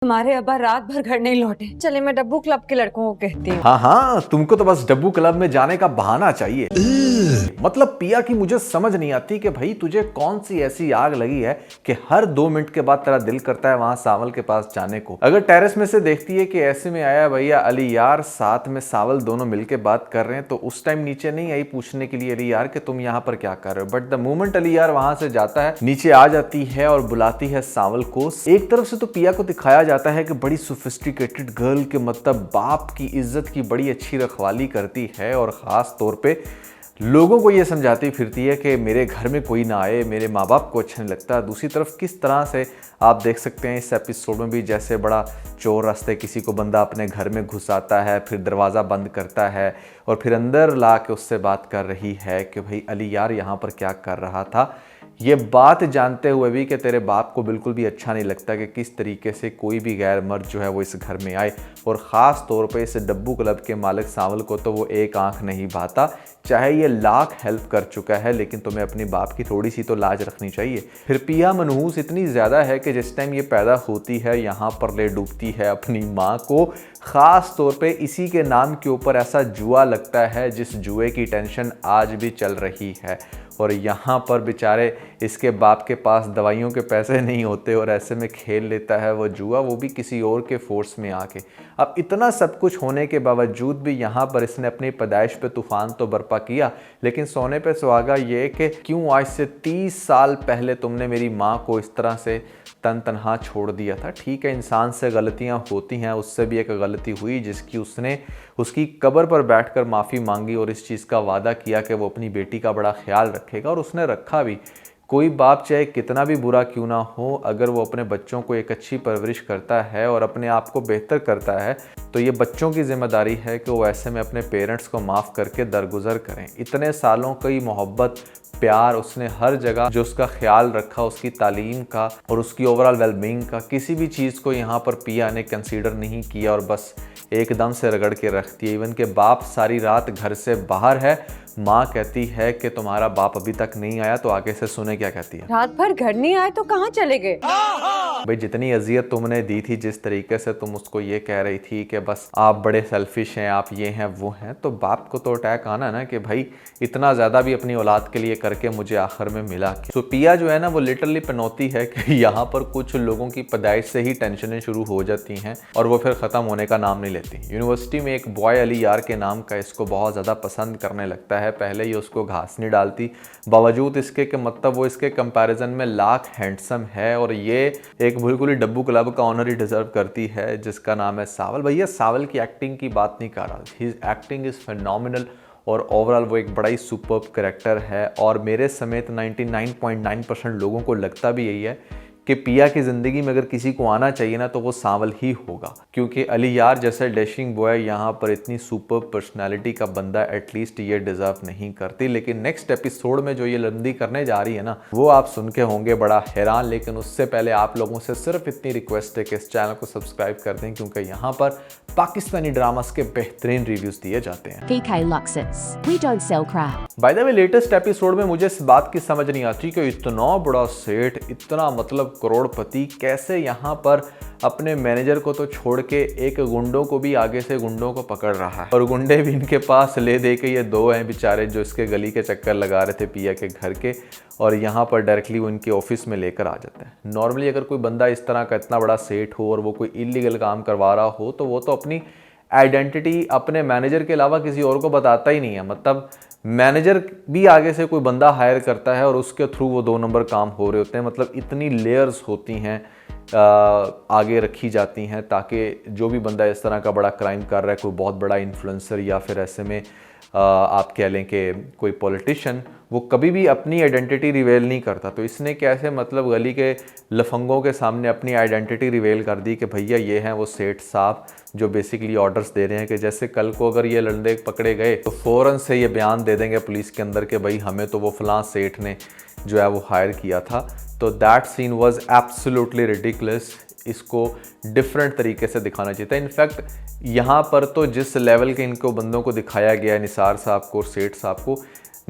तुम्हारे अब्बा रात भर घर नहीं लौटे। चले मैं डब्बू क्लब के लड़कों को कहती हूँ। हाँ हाँ, तुमको तो बस डब्बू क्लब में जाने का बहाना चाहिए। मतलब पिया की मुझे समझ नहीं आती कि भाई तुझे कौन सी ऐसी आग लगी है कि हर 2 मिनट के बाद तेरा दिल करता है वहां सावल के पास जाने को। अगर टेरेस में से देखती है कि ऐसे में आया भैया अली यार, साथ में सावल, दोनों मिलके बात कर रहे हैं, तो उस टाइम नीचे नहीं आई पूछने के लिए अली यार कि तुम यहाँ पर क्या कर रहे हो। बट द मोमेंट अली यार वहां से जाता है, नीचे आ जाती है और बुलाती है सावल को। एक तरफ से तो पिया को दिखाया जाता है कि बड़ी सोफिस्टिकेटेड गर्ल के मतलब बाप की इज्जत की बड़ी अच्छी रखवाली करती है और ख़ास तौर पे लोगों को ये समझाती फिरती है कि मेरे घर में कोई ना आए, मेरे माँ बाप को अच्छा नहीं लगता। दूसरी तरफ किस तरह से आप देख सकते हैं इस एपिसोड में भी, जैसे बड़ा चोर रास्ते किसी को बंदा अपने घर में घुसाता है, फिर दरवाज़ा बंद करता है और फिर अंदर ला के उससे बात कर रही है कि भाई अली यार यहाँ पर क्या कर रहा था। ये बात जानते हुए भी कि तेरे बाप को बिल्कुल भी अच्छा नहीं लगता कि किस तरीके से कोई भी गैर मर्द जो है वो इस घर में आए, और ख़ास तौर पे इस डब्बू क्लब के मालिक सावल को तो वो एक आंख नहीं भाता। चाहे ये लाख हेल्प कर चुका है लेकिन तुम्हें अपने बाप की थोड़ी सी तो लाज रखनी चाहिए। फिर पिया मनहूस इतनी ज़्यादा है कि जिस टाइम ये पैदा होती है यहाँ पर ले डूबती है अपनी माँ को। ख़ास तौर पे इसी के नाम के ऊपर ऐसा जुआ लगता है जिस जुए की टेंशन आज भी चल रही है, और यहाँ पर बेचारे इसके बाप के पास दवाइयों के पैसे नहीं होते और ऐसे में खेल लेता है वो जुआ, वो भी किसी और के फोर्स में आके। अब इतना सब कुछ होने के बावजूद भी यहाँ पर इसने अपनी पैदाइश पे तूफान तो बर्पा किया, लेकिन सोने पे सुहागा ये कि क्यों आज से 30 साल पहले तुमने मेरी माँ को इस तरह से तन तनहा छोड़ दिया था। ठीक है, इंसान से गलतियाँ होती हैं, उससे भी एक गलती हुई जिसकी उसने उसकी कब्र पर बैठकर माफ़ी मांगी और इस चीज़ का वादा किया कि वो अपनी बेटी का बड़ा ख्याल रखेगा, और उसने रखा भी। कोई बाप चाहे कितना भी बुरा क्यों ना हो, अगर वो अपने बच्चों को एक अच्छी परवरिश करता है और अपने आप को बेहतर करता है तो ये बच्चों की जिम्मेदारी है कि वो ऐसे में अपने पेरेंट्स को माफ़ करके दरगुजर करें। इतने सालों की मोहब्बत प्यार उसने हर जगह जो उसका ख्याल रखा, उसकी तालीम का और उसकी ओवरऑल वेलबींग का, किसी भी चीज़ को यहाँ पर पिया ने कंसीडर नहीं किया और बस एकदम से रगड़ के रख दिया। इवन के बाप सारी रात घर से बाहर है, माँ कहती है कि तुम्हारा बाप अभी तक नहीं आया, तो आगे से सुने क्या कहती है। रात भर घर नहीं आए तो कहाँ चले गए? भाई जितनी अजियत तुमने दी थी, जिस तरीके से तुम उसको ये कह रही थी कि बस आप बड़े सेल्फिश हैं, आप ये हैं वो हैं, तो बाप को तो अटैक आना ना कि भाई इतना ज़्यादा भी अपनी औलाद के लिए करके मुझे आखिर में मिला। तो पिया जो है ना वो लिटरली पनौती है कि यहाँ पर कुछ लोगों की पैदाइश से ही टेंशनें शुरू हो जाती हैं और वो फिर ख़त्म होने का नाम नहीं लेती। यूनिवर्सिटी में एक बॉय अली यार के नाम का इसको बहुत ज़्यादा पसंद करने लगता है। पहले ही उसको घास नहीं डालती, बावजूद इसके कि मतलब वो इसके कंपैरिजन में लाख हैंडसम है, और ये एक बिल्कुल ही डब्बू क्लब का ऑनर ही डिजर्व करती है जिसका नाम है सावल। भैया सावल की एक्टिंग की बात नहीं कर रहा, हिज एक्टिंग इज़ फिनोमिनल और ओवरऑल वो एक बड़ा ही सुपर्ब कैरेक्टर है। और मेरे समेत 99.9% लोगों को लगता भी यही है कि पिया की ज़िंदगी में अगर किसी को आना चाहिए ना तो वो सावल ही होगा, क्योंकि अली यार जैसे डैशिंग बॉय यहाँ पर इतनी सुपर पर्सनालिटी का बंदा एटलीस्ट ये डिज़र्व नहीं करती। लेकिन नेक्स्ट एपिसोड में जो ये लंदी करने जा रही है ना वो आप सुन के होंगे बड़ा हैरान। लेकिन उससे पहले आप लोगों से सिर्फ इतनी रिक्वेस्ट है कि इस चैनल को सब्सक्राइब कर दें, क्योंकि यहाँ पर पाकिस्तानी ड्रामास के बेहतरीन रिव्यूज दिए जाते हैं। PK Luxus. We don't sell crap. By the way latest episode में मुझे इस बात की समझ नहीं आती कि इतना बड़ा सेठ, इतना मतलब करोड़पति, कैसे यहाँ पर अपने मैनेजर को तो छोड़ के एक गुंडों को भी आगे से गुंडों को पकड़ रहा है, और गुंडे भी इनके पास ले दे के ये 2 हैं बेचारे जो इसके गली के चक्कर लगा रहे थे पिया के घर के, और यहाँ पर डायरेक्टली वो इनके ऑफिस में लेकर आ जाते हैं। नॉर्मली अगर कोई बंदा इस तरह का इतना बड़ा सेठ हो और वो कोई इलीगल काम करवा रहा हो तो वो तो अपनी आइडेंटिटी अपने मैनेजर के अलावा किसी और को बताता ही नहीं है। मतलब मैनेजर भी आगे से कोई बंदा हायर करता है और उसके थ्रू वो 2 नंबर काम हो रहे होते हैं। मतलब इतनी लेयर्स होती हैं आगे रखी जाती हैं ताकि जो भी बंदा इस तरह का बड़ा क्राइम कर रहा है, कोई बहुत बड़ा इन्फ्लुएंसर या फिर ऐसे में आप कह लें कि कोई पॉलिटिशियन, वो कभी भी अपनी आइडेंटिटी रिवेल नहीं करता। तो इसने कैसे मतलब गली के लफंगों के सामने अपनी आइडेंटिटी रिवेल कर दी कि भैया ये हैं वो सेठ साहब जो बेसिकली ऑर्डर्स दे रहे हैं कि जैसे कल को अगर ये लंडे पकड़े गए तो फ़ौरन से ये बयान दे देंगे पुलिस के अंदर कि भाई हमें तो वो फलां सेठ ने जो है वो हायर किया था। तो that scene was absolutely ridiculous. इसको डिफरेंट तरीके से दिखाना चाहिए था। इनफैक्ट यहाँ पर तो जिस लेवल के इनको बंदों को दिखाया गया है, निसार साहब को और सेठ साहब को,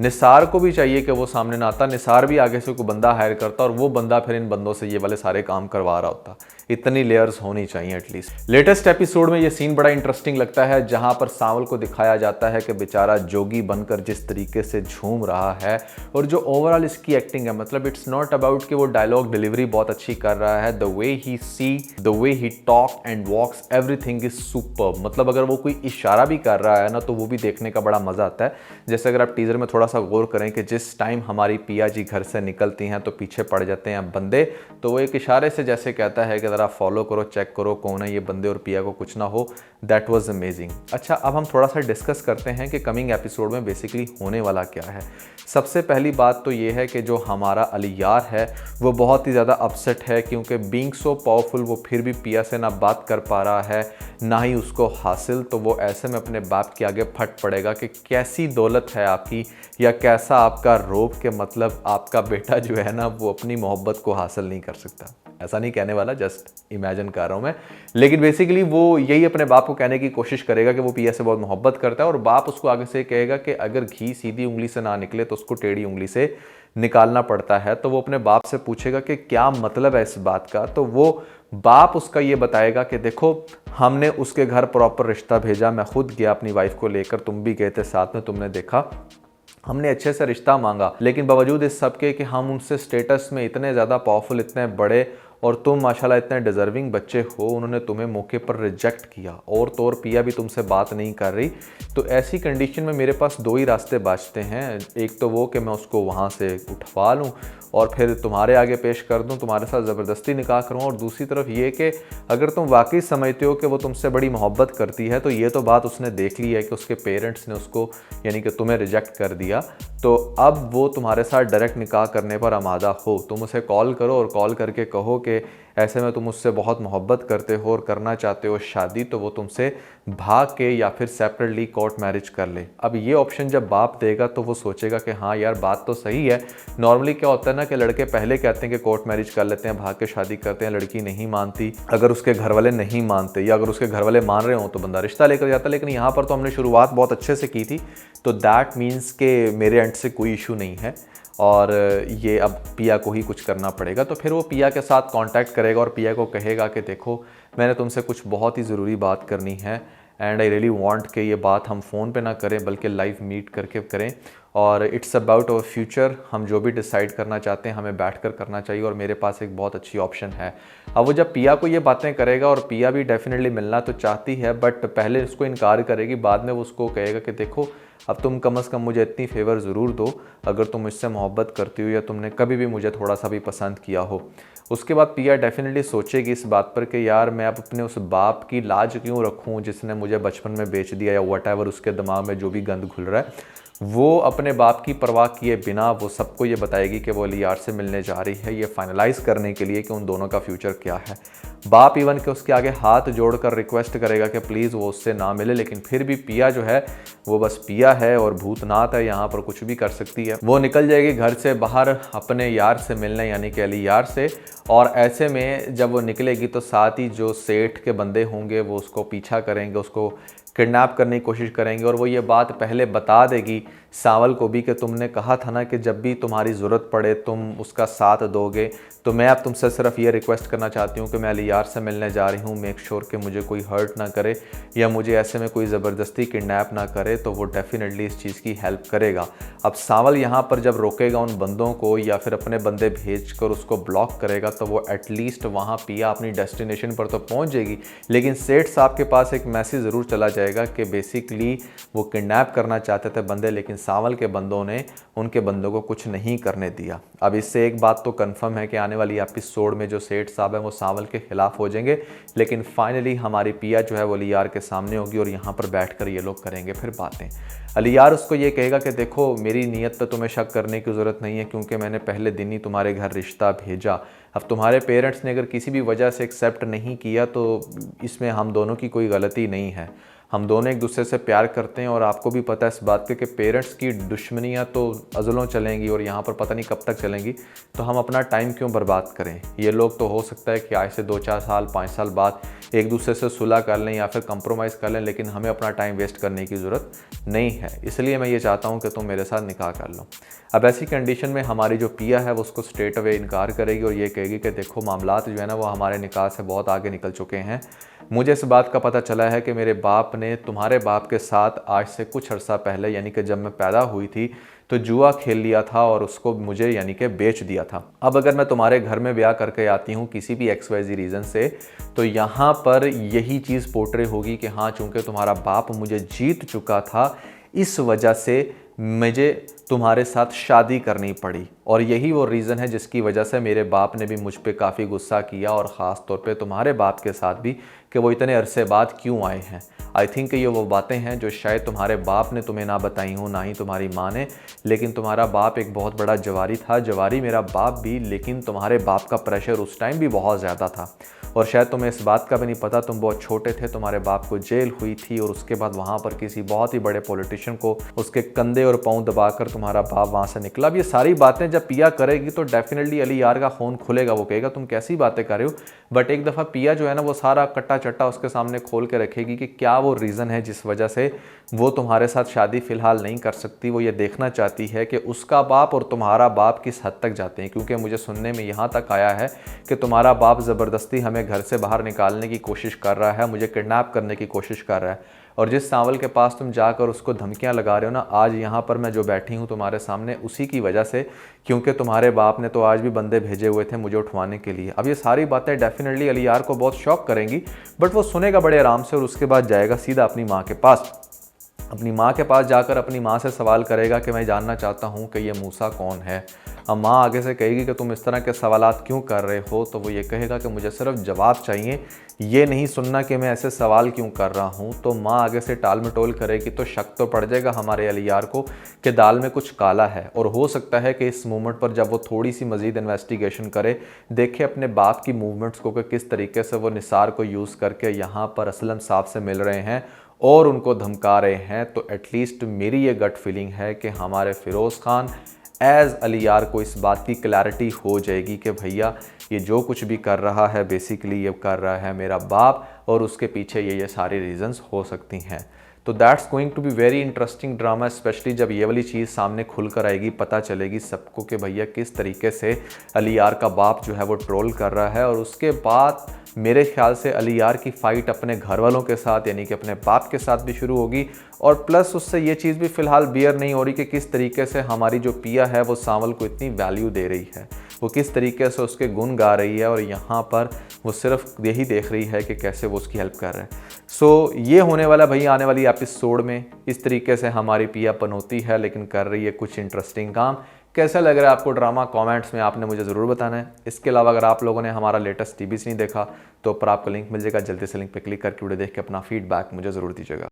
निसार को भी चाहिए कि वो सामने ना आता, निसार भी आगे से कोई बंदा हायर करता और वो बंदा फिर इन बंदों से ये वाले सारे काम करवा रहा होता। इतनी लेयर्स होनी चाहिए एटलीस्ट। लेटेस्ट एपिसोड में ये सीन बड़ा इंटरेस्टिंग लगता है जहां पर सांवल को दिखाया जाता है कि बेचारा जोगी बनकर जिस तरीके से झूम रहा है और जो ओवरऑल इसकी एक्टिंग है, मतलब इट्स नॉट अबाउट कि वो डायलॉग डिलीवरी बहुत अच्छी कर रहा है, the way he see, the way he talk and walks, everything is superb. मतलब अगर वो कोई इशारा भी कर रहा है ना तो वो भी देखने का बड़ा मजा आता है। जैसे अगर आप टीजर में थोड़ा सा गौर करें कि जिस टाइम हमारी पिया जी घर से निकलती हैं तो पीछे पड़ जाते हैं बंदे, तो वो एक इशारे से जैसे कहता है कि ज़रा फॉलो करो, चेक करो कौन है ये बंदे और पिया को कुछ ना हो। That was amazing. अच्छा, अब हम थोड़ा सा डिस्कस करते हैं कि कमिंग एपिसोड में बेसिकली होने वाला क्या है। सबसे पहली बात तो ये है कि जो हमारा अलियार है वो बहुत ही ज़्यादा अपसेट है क्योंकि बीइंग सो पावरफुल वो फिर भी पिया से ना बात कर पा रहा है ना ही उसको हासिल। तो वो ऐसे में अपने बाप के आगे फट पड़ेगा कि कैसी दौलत है आपकी या कैसा आपका रोब के मतलब आपका बेटा जो है ना वो अपनी मोहब्बत को हासिल नहीं कर सकता। ऐसा नहीं कहने वाला, जस्ट इमेजिन कर रहा हूँ मैं, लेकिन बेसिकली वो यही अपने बाप को कहने की कोशिश करेगा कि वो पिया से बहुत मोहब्बत करता है और बाप उसको आगे से कहेगा कि अगर घी सीधी उंगली से ना निकले तो उसको टेढ़ी उंगली से निकालना पड़ता है। तो वो अपने बाप से पूछेगा कि क्या मतलब है इस बात का, तो वो बाप उसका ये बताएगा कि देखो हमने उसके घर प्रॉपर रिश्ता भेजा, मैं खुद गया अपनी वाइफ को लेकर, तुम भी गए थे साथ में, तुमने देखा, हमने अच्छे से रिश्ता मांगा, लेकिन बावजूद इस सब के कि हम उनसे स्टेटस में इतने ज़्यादा पावरफुल, इतने बड़े और तुम माशाल्लाह इतने डिज़र्विंग बच्चे हो, उन्होंने तुम्हें मौके पर रिजेक्ट किया और तो और पिया भी तुमसे बात नहीं कर रही। तो ऐसी कंडीशन में मेरे पास दो ही रास्ते बचते हैं, एक तो वो कि मैं उसको वहाँ से उठवा लूँ और फिर तुम्हारे आगे पेश कर दूं, तुम्हारे साथ ज़बरदस्ती निकाह करूँ, और दूसरी तरफ ये कि अगर तुम वाकई समझते हो कि वो तुमसे बड़ी मोहब्बत करती है तो ये तो बात उसने देख ली है कि उसके पेरेंट्स ने उसको यानी कि तुम्हें रिजेक्ट कर दिया, तो अब वो तुम्हारे साथ डायरेक्ट निकाह करने पर आमादा हो। तुम उसे कॉल करो और कॉल करके कहो कि ऐसे में तुम उससे बहुत मोहब्बत करते हो और करना चाहते हो शादी, तो वो तुमसे भाग के या फिर सेपरेटली कोर्ट मैरिज कर ले। अब ये ऑप्शन जब बाप देगा तो वो सोचेगा कि हाँ यार बात तो सही है। नॉर्मली क्या होता है ना कि लड़के पहले कहते हैं कि कोर्ट मैरिज कर लेते हैं, भाग के शादी करते हैं, लड़की नहीं मानती, अगर उसके घर वाले नहीं मानते या अगर उसके घर वाले मान रहे हो तो बंदा रिश्ता लेकर जाता है। लेकिन यहाँ पर तो हमने शुरुआत बहुत अच्छे से की थी, तो दैट मीन्स के मेरे एंड से कोई इशू नहीं है और ये अब पिया को ही कुछ करना पड़ेगा। तो फिर वो पिया के साथ कांटेक्ट करेगा और पिया को कहेगा कि देखो मैंने तुमसे कुछ बहुत ही ज़रूरी बात करनी है एंड आई रियली वांट कि ये बात हम फ़ोन पे ना करें बल्कि लाइव मीट करके करें, और इट्स अबाउट आवर फ्यूचर। हम जो भी डिसाइड करना चाहते हैं हमें बैठकर करना चाहिए और मेरे पास एक बहुत अच्छी ऑप्शन है। अब वो जब पिया को ये बातें करेगा और पिया भी डेफिनेटली मिलना तो चाहती है बट पहले उसको इनकार करेगी, बाद में वो उसको कहेगा कि देखो अब तुम कम से कम मुझे इतनी फेवर ज़रूर दो अगर तुम मुझसे मोहब्बत करती हो या तुमने कभी भी मुझे थोड़ा सा भी पसंद किया हो। उसके बाद पिया डेफिनेटली सोचेगी इस बात पर कि यार मैं अब अपने उस बाप की लाज क्यों रखूं जिसने मुझे बचपन में बेच दिया, या व्हाटएवर उसके दिमाग में जो भी गंद घुल रहा है। वो अपने बाप की परवाह किए बिना वो सबको ये बताएगी कि वो अलियार से मिलने जा रही है, ये फाइनलाइज़ करने के लिए कि उन दोनों का फ्यूचर क्या है। बाप इवन के उसके आगे हाथ जोड़कर रिक्वेस्ट करेगा कि प्लीज़ वो उससे ना मिले, लेकिन फिर भी पिया जो है वो बस पिया है और भूतनाथ है, यहाँ पर कुछ भी कर सकती है। वो निकल जाएगी घर से बाहर अपने यार से मिलने यानी कि अलियार से, और ऐसे में जब वो निकलेगी तो साथ ही जो सेठ के बंदे होंगे वो उसको पीछा करेंगे, उसको किडनैप करने की कोशिश करेंगे और वो ये बात पहले बता देगी सांवल को भी कि तुमने कहा था ना कि जब भी तुम्हारी ज़रूरत पड़े तुम उसका साथ दोगे, तो मैं अब तुमसे सिर्फ ये रिक्वेस्ट करना चाहती हूँ कि मैं अलियार से मिलने जा रही हूँ, मेक श्योर कि मुझे कोई हर्ट ना करे या मुझे ऐसे में कोई ज़बरदस्ती किडनैप ना करे। तो वो डेफिनेटली इस चीज़ की हेल्प करेगा। अब सांवल यहाँ पर जब रोकेगा उन बंदों को या फिर अपने बंदे भेज कर उसको ब्लॉक करेगा तो वो एटलीस्ट वहाँ पिया अपनी डेस्टिनेशन पर तो पहुँच जाएगी, लेकिन सेठ साहब के पास एक मैसेज ज़रूर चला जाएगा कि बेसिकली वो किडनैप करना चाहते थे बंदे, लेकिन सांवल के बंदों ने उनके बंदों को कुछ नहीं करने दिया। अब इससे एक बात तो कंफर्म है कि आने वाली एपिसोड में जो सेठ साहब है वो सांवल के खिलाफ हो जाएंगे, लेकिन फाइनली हमारी पिया जो है वो अलियार के सामने होगी और यहाँ पर बैठकर ये लोग करेंगे फिर बातें। अलियार उसको ये कहेगा कि देखो मेरी नीयत पे तुम्हें शक करने की ज़रूरत नहीं है क्योंकि मैंने पहले दिन ही तुम्हारे घर रिश्ता भेजा। अब तुम्हारे पेरेंट्स ने अगर किसी भी वजह से एक्सेप्ट नहीं किया तो इसमें हम दोनों की कोई गलती नहीं है, हम दोनों एक दूसरे से प्यार करते हैं और आपको भी पता है इस बात के कि पेरेंट्स की दुश्मनियाँ तो अज़लों चलेंगी और यहाँ पर पता नहीं कब तक चलेंगी, तो हम अपना टाइम क्यों बर्बाद करें। ये लोग तो हो सकता है कि आज से 2-4 साल 5 साल बाद एक दूसरे से सुलह कर लें या फिर कंप्रोमाइज़ कर लें, लेकिन हमें अपना टाइम वेस्ट करने की ज़रूरत नहीं है। इसलिए मैं ये चाहता हूँ कि तुम मेरे साथ निकाह कर लो। अब ऐसी कंडीशन में हमारी जो पिया है वो उसको स्ट्रेट अवे इनकार करेगी और ये कहेगी कि देखो मामलात जो है ना वो हमारे निकाह से बहुत आगे निकल चुके हैं। मुझे इस बात का पता चला है कि मेरे बाप ने तुम्हारे बाप के साथ आज से कुछ अर्सा पहले, यानी कि जब मैं पैदा हुई थी, तो जुआ खेल लिया था और उसको मुझे यानी कि बेच दिया था। अब अगर मैं तुम्हारे घर में ब्याह करके आती हूँ किसी भी XYZ रीज़न से, तो यहाँ पर यही चीज़ पोर्ट्रे होगी कि हाँ, चूँकि तुम्हारा बाप मुझे जीत चुका था, इस वजह से मुझे तुम्हारे साथ शादी करनी पड़ी। और यही वो रीज़न है जिसकी वजह से मेरे बाप ने भी मुझ पे काफ़ी गुस्सा किया, और ख़ास तौर पे तुम्हारे बाप के साथ भी, कि वो इतने अरसे बाद क्यों आए हैं। आई थिंक ये वो बातें हैं जो शायद तुम्हारे बाप ने तुम्हें ना बताई हों, ना ही तुम्हारी माँ ने, लेकिन तुम्हारा बाप एक बहुत बड़ा जवारी था, जवारी मेरा बाप भी, लेकिन तुम्हारे बाप का प्रेशर उस टाइम भी बहुत ज़्यादा था। और शायद तुम्हें इस बात का भी नहीं पता, तुम बहुत छोटे थे, तुम्हारे बाप को जेल हुई थी और उसके बाद वहाँ पर किसी बहुत ही बड़े पॉलिटिशियन को उसके कंधे और पाँव दबाकर तुम्हारा बाप वहाँ से निकला। अब ये सारी बातें जब पिया करेगी तो डेफिनेटली अली यार का फ़ोन खुलेगा, वो कहेगा तुम कैसी बातें कर रहे हो। बट एक दफ़ा पिया जो है ना वो सारा कट्टा चट्टा उसके सामने खोल के रखेगी कि क्या वो रीज़न है जिस वजह से वो तुम्हारे साथ शादी फ़िलहाल नहीं कर सकती। वो ये देखना चाहती है कि उसका बाप और तुम्हारा बाप किस हद तक जाते हैं, क्योंकि मुझे सुनने में यहाँ तक आया है कि तुम्हारा बाप ज़बरदस्ती हमें घर से बाहर निकालने की कोशिश कर रहा है, मुझे किडनैप करने की कोशिश कर रहा है। और जिस सांवल के पास तुम जाकर उसको धमकियां लगा रहे हो ना, आज यहाँ पर मैं जो बैठी हूँ तुम्हारे सामने, उसी की वजह से, क्योंकि तुम्हारे बाप ने तो आज भी बंदे भेजे हुए थे मुझे उठवाने के लिए। अब ये सारी बातें डेफिनेटली अली यार को बहुत शॉक करेंगी, बट वो सुनेगा बड़े आराम से और उसके बाद जाएगा सीधा अपनी माँ के पास। अपनी माँ के पास जाकर अपनी माँ से सवाल करेगा कि मैं जानना चाहता हूँ कि ये मूसा कौन है। अब माँ आगे से कहेगी कि तुम इस तरह के सवालात क्यों कर रहे हो, तो वो ये कहेगा कि मुझे सिर्फ जवाब चाहिए, ये नहीं सुनना कि मैं ऐसे सवाल क्यों कर रहा हूँ। तो माँ आगे से टाल मटोल करेगी तो शक तो पड़ जाएगा हमारे अली यार को कि दाल में कुछ काला है। और हो सकता है कि इस मूवमेंट पर जब वो थोड़ी सी मज़ीद इन्वेस्टिगेशन करे, देखे अपने बाप की मूवमेंट्स को कि किस तरीके से वो निसार को यूज़ करके यहाँ पर असलम साहब से मिल रहे हैं और उनको धमका रहे हैं, तो एटलीस्ट मेरी ये गट फीलिंग है कि हमारे फ़िरोज़ खान एज़ अली यार को इस बात की क्लैरिटी हो जाएगी कि भैया ये जो कुछ भी कर रहा है बेसिकली ये कर रहा है मेरा बाप, और उसके पीछे ये सारी रीज़न्स हो सकती हैं। तो that's going to be very interesting drama, specially जब ये वाली चीज़ सामने खुल कर आएगी, पता चलेगी सबको कि भैया किस तरीके से अली यार का बाप जो है वो ट्रोल कर रहा है। और उसके बाद मेरे ख्याल से अली यार की फ़ाइट अपने घर वालों के साथ यानी कि अपने बाप के साथ भी शुरू होगी, और प्लस उससे ये चीज़ भी फ़िलहाल बियर नहीं हो रही कि किस तरीके से हमारी जो पिया है वो सांवल को इतनी वैल्यू दे रही है, वो किस तरीके से उसके गुण गा रही है, और यहाँ पर वो सिर्फ यही देख रही है कि कैसे वो उसकी हेल्प कर रहे हैं। सो ये होने वाला भैया आने वाली एपिसोड में, इस तरीके से हमारी पिया पनौती है लेकिन कर रही है कुछ इंटरेस्टिंग काम। कैसा लग रहा है आपको ड्रामा, कमेंट्स में आपने मुझे ज़रूर बताना है। इसके अलावा अगर आप लोगों ने हमारा लेटेस्ट टीबीसी नहीं देखा तो ऊपर आपको लिंक मिल जाएगा, जल्दी से लिंक पे क्लिक करके वीडियो देख के अपना फीडबैक मुझे ज़रूर दीजिएगा।